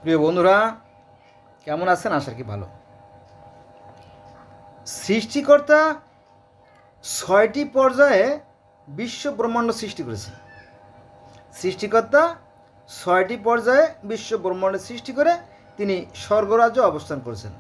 প্রিয় বন্ধুরা, কেমন আছেন? আশা কি ভালো। সৃষ্টিকর্তা ৬টি পর্যায়ে বিশ্ব ব্রহ্মাণ্ড সৃষ্টি করেছেন। সৃষ্টিকর্তা ৬টি পর্যায়ে বিশ্ব ব্রহ্মাণ্ড সৃষ্টি করে তিনি স্বর্গরাজ্যে অবস্থান করেছেন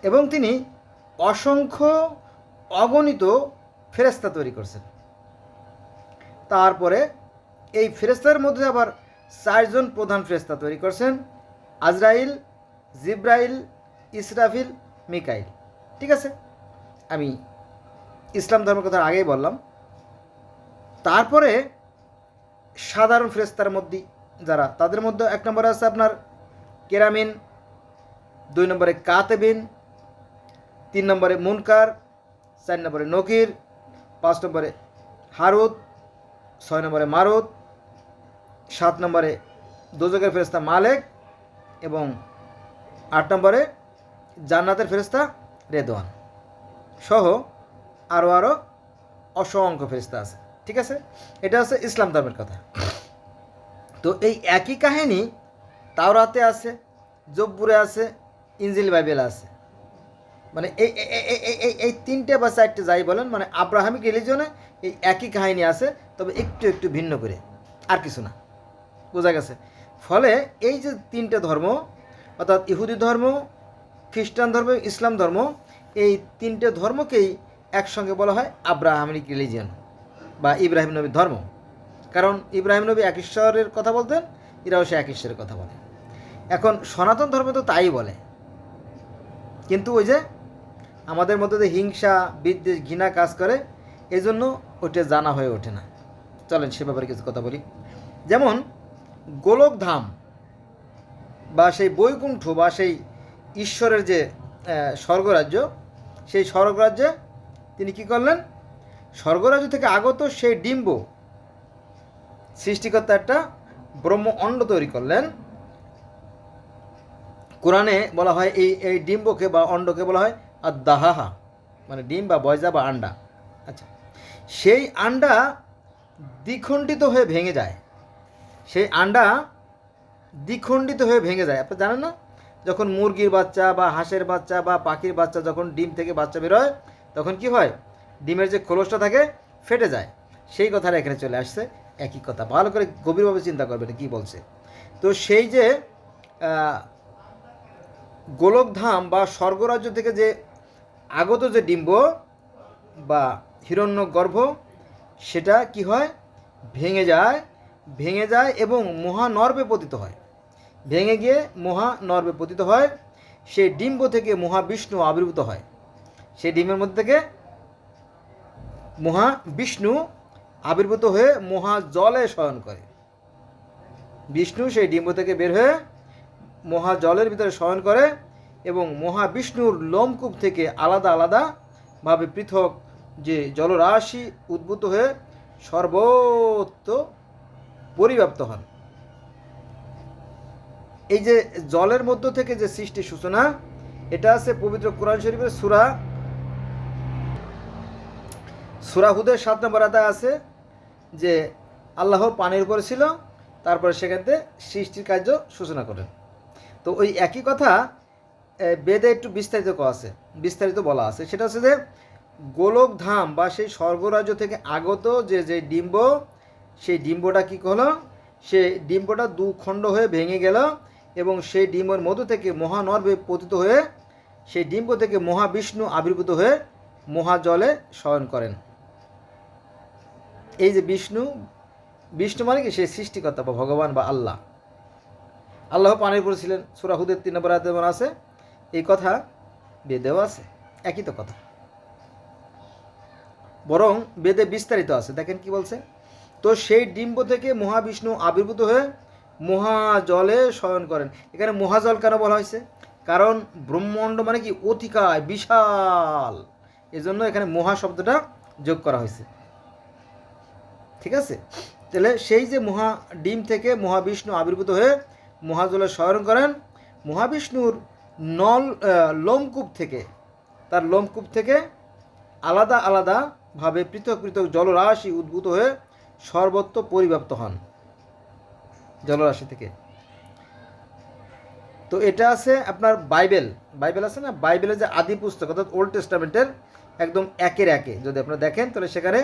এবং তিনি অসংখ্য অগণিত ফেরেশতা তৈরি করছেন। তারপরে এই ফেরেশতার মধ্যে আবার ৪জন প্রধান ফেরেশতা তৈরি করছেন: আজরাইল, জিব্রাইল, ইসরাফিল, মিকাইল। ঠিক আছে, আমি ইসলাম ধর্মের কথা আগেই বললাম। তারপরে সাধারণ ফেরেশতার মধ্যে যারা, তাদের মধ্যে ১ নম্বরে আছে আপনার কেরামিন, ২ নম্বরে কাতেবিন, ৩ নম্বরে মুনকার, ৪ নম্বরে নকির, ৫ নম্বরে হারুত, ৬ নম্বরে মারুত, ৭ নম্বরে দোজখের ফেরেশতা মালেক এবং ৮ নম্বরে জান্নাতের ফেরেশতা রেদওয়ান সহ আরও অসংখ্য ফেরেশতা আছে। ঠিক আছে, এটা হচ্ছে ইসলাম ধর্মের কথা। তো এই একই কাহিনী তাওরাতে আছে, জব্বুরে আছে, ইনজিল বাইবেলে আছে। মানে এই ৩টে বা ৪টে যাই বলেন, মানে আব্রাহামিক রিলিজনে এই একই কাহিনী আছে, তবে একটু একটু ভিন্ন করে, আর কিছু না। বোঝা গেছে? ফলে এই যে ৩টে ধর্ম, অর্থাৎ ইহুদি ধর্ম, খ্রিস্টান ধর্ম, ইসলাম ধর্ম, এই ৩টে ধর্মকেই একসঙ্গে বলা হয় আব্রাহামিক রিলিজিয়ন বা ইব্রাহিম নবীর ধর্ম। কারণ ইব্রাহিম নবী এক ঈশ্বরের কথা বলতেন, এরাও সে এক ঈশ্বরের কথা বলে। এখন সনাতন ধর্ম তো তাই বলে, কিন্তু ওই যে আমাদের মধ্যে যে হিংসা, বিদ্বেষ, ঘৃণা কাজ করে, এই জন্য ওইটা জানা হয়ে ওঠে না। চলেন সে ব্যাপারে কিছু কথা বলি। যেমন গোলকধাম বা সেই বৈকুণ্ঠ বা সেই ঈশ্বরের যে স্বর্গরাজ্য, সেই স্বর্গরাজ্যে তিনি কি করলেন? স্বর্গরাজ্য থেকে আগত সেই ডিম্ব, সৃষ্টিকর্তা একটা ব্রহ্ম অণ্ড তৈরি করলেন। কোরআনে বলা হয় এই ডিম্বকে বা অণ্ডকে বলা হয় আদাহাহা, মানে ডিম বা বয়জা বা আন্ডা। আচ্ছা, সেই আন্ডা দ্বিখণ্ডিত হয়ে ভেঙে যায়। সেই আন্ডা দ্বিখণ্ডিত হয়ে ভেঙে যায়। আপনি জানেন না, যখন মুরগির বাচ্চা বা হাঁসের বাচ্চা বা পাখির বাচ্চা যখন ডিম থেকে বাচ্চা বেরোয়, তখন কি হয়? ডিমের যে খোলসটা থাকে ফেটে যায়। সেই কথাটা এখানে চলে আসছে, একই কথা। ভালো করে গভীরভাবে চিন্তা করবেন কি বলছে। তো সেই যে গোলকধাম বা স্বর্গরাজ্য থেকে যে আগত যে ডিম্ব বা হিরণ্যগর্ভ, সেটা কি হয়? ভেঙে যায় এবং মহানর্বে পতিত হয়। ভেঙে গিয়ে মহানর্বে পতিত হয়। সেই ডিম্ব থেকে মহাবিষ্ণু আবির্ভূত হয়। সেই ডিম্বের মধ্যে থেকে মহাবিষ্ণু আবির্ভূত হয়ে মহাজলে শয়ন করে। বিষ্ণু সেই ডিম্ব থেকে বের হয়ে মহাজলের ভিতরে শয়ন করে এবং মহাবিষ্ণুর লোমকূপ থেকে আলাদা আলাদাভাবে পৃথক যে জলরাশি উদ্ভূত হয়ে সর্বত্র পরিব্যাপ্ত হন। এই যে জলের মধ্য থেকে যে সৃষ্টির সূচনা, এটা আছে পবিত্র কোরআন শরীফের সূরা হুদের ৭ নম্বর আয়াতে আছে যে আল্লাহ পানির উপরে ছিল, তারপরে সেখানে সৃষ্টির কার্য সূচনা করেন। তো ওই একই কথা বেদে একটু বিস্তারিত বলা আছে। সেটা হচ্ছে যে গোলকধাম বা সেই স্বর্গরাজ্য থেকে আগত যে ডিম্ব, সেই ডিম্বটা কী হলো? সেই ডিম্বটা দুখণ্ড হয়ে ভেঙে গেল এবং সেই ডিম্বর মধ্য থেকে মহানর্বে পতিত হয়ে সেই ডিম্ব থেকে মহাবিষ্ণু আবির্ভূত হয়ে মহাজলে শয়ন করেন। এই যে বিষ্ণু মানে কি? সেই সৃষ্টিকর্তা বা ভগবান বা আল্লাহ পানির উপরে ছিলেন। সূরা হুদের ৩ নম্বর আয়াতে আছে, এই কথা বেদেও আছে, একই তো কথা, বরং বেদে বিস্তারিত আছে। দেখেন কি বলছে। তো সেই ডিম্ব থেকে মহাবিষ্ণু আবির্ভূত হয়ে মহাজলে শয়ন করেন। এখানে মহাজল কেন বলা হয়েছে? কারণ ব্রহ্মাণ্ড মানে কি? অতিকায় বিশাল, এজন্য এখানে মহা শব্দটা যোগ করা হয়েছে। ঠিক আছে, তাহলে সেই যে ডিম থেকে মহাবিষ্ণু আবির্ভূত হয়ে মহাজলে শয়ন করেন, মহাবিষ্ণুর তার লোমকূপ থেকে আলাদা আলাদাভাবে পৃথক পৃথক জলরাশি উদ্ভূত হয়ে সর্বত্র পরিব্যাপ্ত হন। জলরাশি থেকে তো এটা আছে আপনার বাইবেল আছে না, বাইবেলের যে আদি পুস্তক অর্থাৎ ওল্ড টেস্টামেন্টের একদম একের একে যদি আপনারা দেখেন তাহলে সেখানে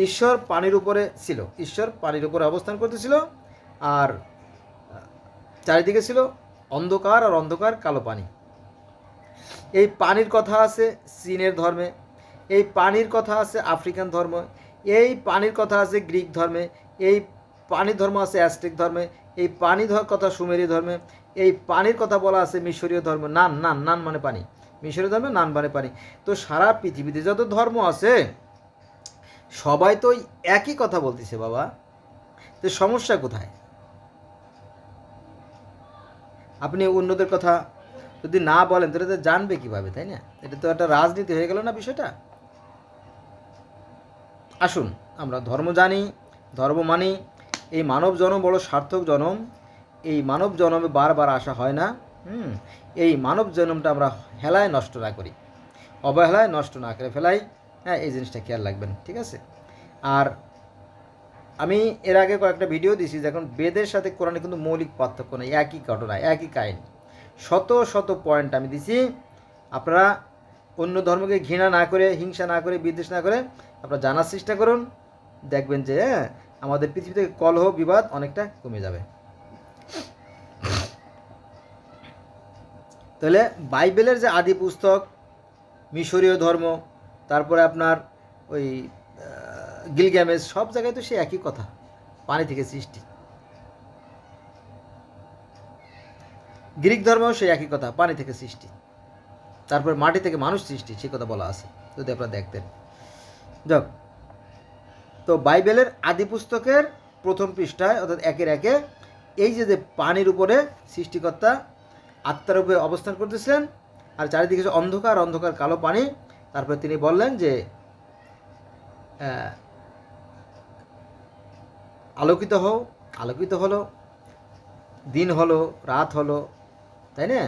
ঈশ্বর পানির উপরে ছিল, ঈশ্বর পানির উপরে অবস্থান করতেছিল, আর চারিদিকে ছিল অন্ধকার, আর অন্ধকার কালো পানি। এই পানির কথা আছে চীনের ধর্মে, এই পানির কথা আছে আফ্রিকান ধর্ম, এই পানির কথা আছে গ্রিক ধর্মে, এই পানির ধর্ম আছে অ্যাজটেক ধর্মে, এই পানি কথা সুমেরীয় ধর্মে, এই পানির কথা বলা আছে মিশরীয় ধর্ম। নান নান নান মানে পানি, মিশরীয় ধর্মে নান মানে পানি। তো সারা পৃথিবীতে যত ধর্ম আছে সবাই তো একই কথা বলতেছে বাবা, তো সমস্যা কোথায়? আপনি অন্যদের কথা যদি না বলেন তাহলে তো জানবে কীভাবে, তাই না? এটা তো একটা রাজনীতি হয়ে গেল না বিষয়টা। আসুন আমরা ধর্ম জানি, ধর্ম মানি। এই মানব জনম বড় সার্থক জনম, এই মানব জনমে বারবার আসা হয় না। এই মানব জনমটা আমরা হেলায় নষ্ট না করি, অবহেলায় নষ্ট না করে ফেলাই। হ্যাঁ, এই জিনিসটা খেয়াল রাখবেন, ঠিক আছে? আর আমি এর আগে কয়েকটা ভিডিও দিয়েছি, দেখুন বেদের সাথে কোরআনে কিন্তু মৌলিক পার্থক্য নেই, একই ঘটনা, একই কাহিনী, শত শত পয়েন্ট আমি দিছি। আপনারা অন্য ধর্মকে ঘৃণা না করে, হিংসা না করে, বিদ্বেষ না করে আপনারা জানার চেষ্টা করুন, দেখবেন যে আমাদের পৃথিবী থেকে কলহ বিবাদ অনেকটা কমে যাবে। তাহলে বাইবেলের যে আদি পুস্তক, মিশরীয় ধর্ম, তারপরে আপনার ওই গিলগামেশ, সব জায়গায় তো সে একই কথা, পানি থেকে সৃষ্টি। গ্রিক ধর্মেও সেই একই কথা, পানি থেকে সৃষ্টি। তারপর মাটি থেকে মানুষ সৃষ্টি, সে কথা বলা আছে যদি আপনারা দেখতেন। যাক, তো বাইবেলের আদি পুস্তকের প্রথম পৃষ্ঠায় অর্থাৎ একের একে এই যে পানির উপরে সৃষ্টিকর্তা আত্মার উপরে অবস্থান করতেছিলেন, আর চারিদিকে অন্ধকার অন্ধকার কালো পানি। তারপরে তিনি বললেন যে আলোকিত হও, আলোকিত হলো, দিন হলো, রাত হলো, তাই না?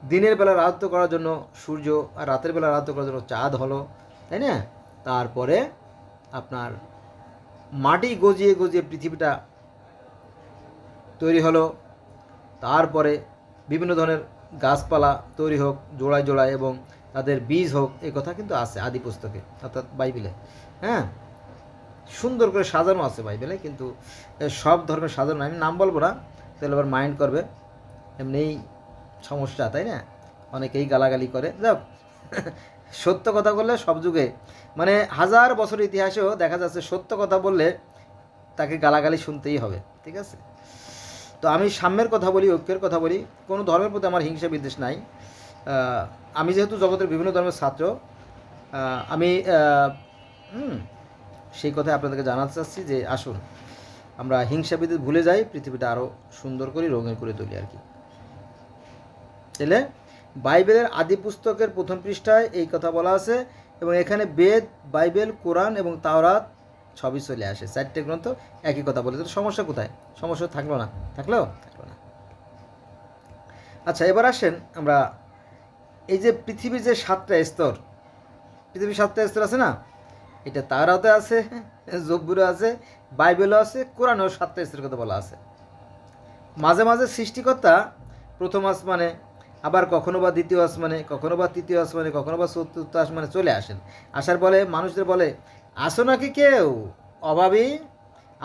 দিনের বেলা রাজত্ব করার জন্য সূর্য, আর রাতের বেলা রাজত্ব করার জন্য চাঁদ হলো, তাই না? তারপরে আপনার মাটি গজিয়ে গজিয়ে পৃথিবীটা তৈরি হলো, তারপরে বিভিন্ন ধরনের গাছপালা তৈরি হোক জোড়ায় জোড়ায় এবং তাদের বীজ হোক, এই কথা কিন্তু আছে আদি পুস্তকে অর্থাৎ বাইবেলে। হ্যাঁ, সুন্দর করে সাজানো আছে বাইবেলে, কিন্তু সব ধর্মের সাজানো, আমি নাম বলবো না তাহলে আবার মাইন্ড করবে, এমনিই সমস্যা, তাই না? অনেকেই গালাগালি করে। যাক, সত্য কথা বললে সব যুগে, মানে 1000 বছর ইতিহাসেও দেখা যাচ্ছে সত্য কথা বললে তাকে গালাগালি শুনতেই হবে, ঠিক আছে? তো আমি সাম্যের কথা বলি, ঐক্যের কথা বলি, কোনো ধর্মের প্রতি আমার হিংসা বিদ্বেষ নাই। আমি যেহেতু জগতের বিভিন্ন ধর্মের ছাত্র, আমি সেই কথা আপনাদেরকে জানাতে চাচ্ছি যে আসুন আমরা হিংসা বিদ্বেষ ভুলে যাই, পৃথিবীটা আরও সুন্দর করে রঙিন করে তুলি আর কি। তাহলে বাইবেলের আদি পুস্তকের প্রথম পৃষ্ঠায় এই কথা বলা আছে, এবং এখানে বেদ, বাইবেল, কোরআন এবং তাওরাত সবই চলে আসে, 4টে গ্রন্থ একই কথা বলে। তো সমস্যা কোথায়? সমস্যা থাকলো না? থাকলো না। আচ্ছা, এবার আসেন আমরা এই যে পৃথিবীর যে 7টা স্তর, পৃথিবীর 7টা স্তর আছে না, এটা তাওরাতে আছে, জব্বুরে আছে, বাইবেলও আছে, কোরআনেও 7টা স্তরের কথা বলা আছে। মাঝে মাঝে সৃষ্টিকর্তা প্রথম আসমানে, আবার কখনো বা দ্বিতীয় আসমানে, কখনো বা তৃতীয় আসমানে, কখনো বা চতুর্থ আসমানে চলে আসেন। আসার বলে মানুষদের বলে, আসো নাকি কেউ অভাবী,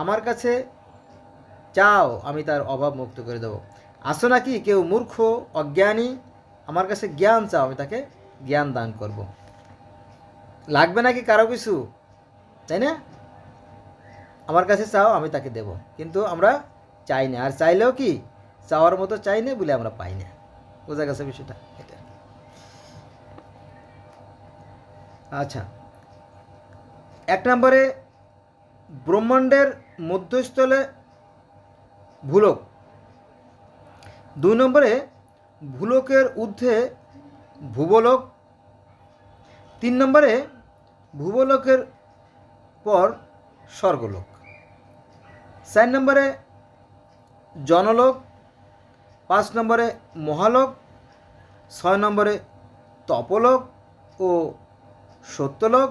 আমার কাছে চাও, আমি তার অভাব মুক্ত করে দেবো। আসো নাকি কেউ মূর্খ অজ্ঞানী, আমার কাছে জ্ঞান চাও, আমি তাকে জ্ঞান দান করব। লাগবে নাকি কারো কিছু, তাই না? আমার কাছে চাও, আমি তাকে দেব। কিন্তু আমরা চাই না, আর চাইলেও কি চাওয়ার মতো চাই না বলে আমরা পাই না। বোঝা গেছে বিষয়টা? এটা আচ্ছা, 1 নম্বরে ব্রহ্মাণ্ডের মধ্যস্থলে ভূলোক, 2 নম্বরে ভূলোকের ঊর্ধ্বে ভূবলোক, 3 নম্বরে ভূবলোকের পর স্বর্গলোক, 4 নম্বরে জনলোক, 5 নম্বরে মহালোক, 6 নম্বরে তপলোক ও সত্যলোক,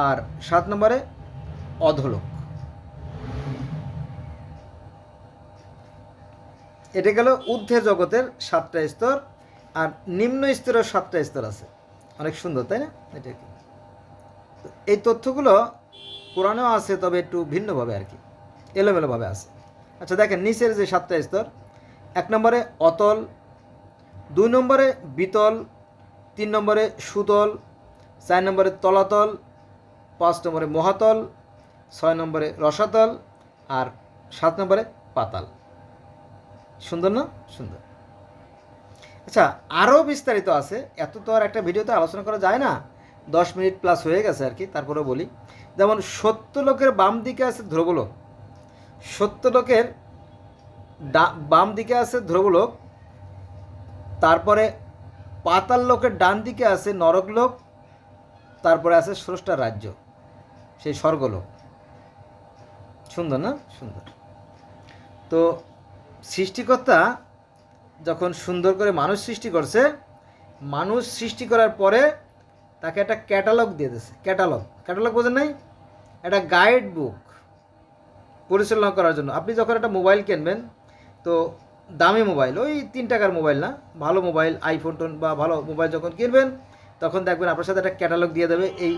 আর 7 নম্বরে অধলোক। এটা গেল ঊর্ধ্বে জগতের 7টা স্তর, আর নিম্ন স্তরের 7টা স্তর আছে। অনেক সুন্দর, তাই না? এটা কি এই তথ্যগুলো কোরআনেও আছে, তবে একটু ভিন্নভাবে আর কি, এলোমেলোভাবে আছে। আচ্ছা দেখেন, নিচের যে 7টা স্তর, 1 নম্বরে অতল, 2 নম্বরে বিতল, 3 নম্বরে সুতল, 4 নম্বরে তলাতল, 5 নম্বরে মহাতল, 6 নম্বরে রসাতল, আর 7 নম্বরে পাতাল। সুন্দর না? সুন্দর। আচ্ছা, আরও বিস্তারিত আছে, এত তো আর একটা ভিডিওতে আলোচনা করা যায় না, 10 মিনিট প্লাস হয়ে গেছে আর কি, তারপরে বলি। যেমন সত্যলোকের বাম দিকে আছে ধ্রুবলোক, সত্যলোকের বাম দিকে আছে ধ্রুবলোক, তারপরে পাতাল লোকের ডান দিকে আছে নরকলোক, তারপরে আছে স্রষ্টার রাজ্য, সেই স্বর্গলোক। সুন্দর না? সুন্দর। তো সৃষ্টিকর্তা যখন সুন্দর করে মানুষ সৃষ্টি করছে, মানুষ সৃষ্টি করার পরে তাকে একটা ক্যাটালগ দিয়ে দিয়েছে। ক্যাটালগ বোঝেন নাই? একটা গাইড বুক পরিচালনা করার জন্য। আপনি যখন একটা মোবাইল কিনবেন, তো দামি মোবাইল, ওই 3 টাকার মোবাইল না, ভালো মোবাইল, আইফোন টোন বা ভালো মোবাইল যখন কিনবেন, তখন দেখবেন আপনার সাথে একটা ক্যাটালগ দিয়ে দেবে, এই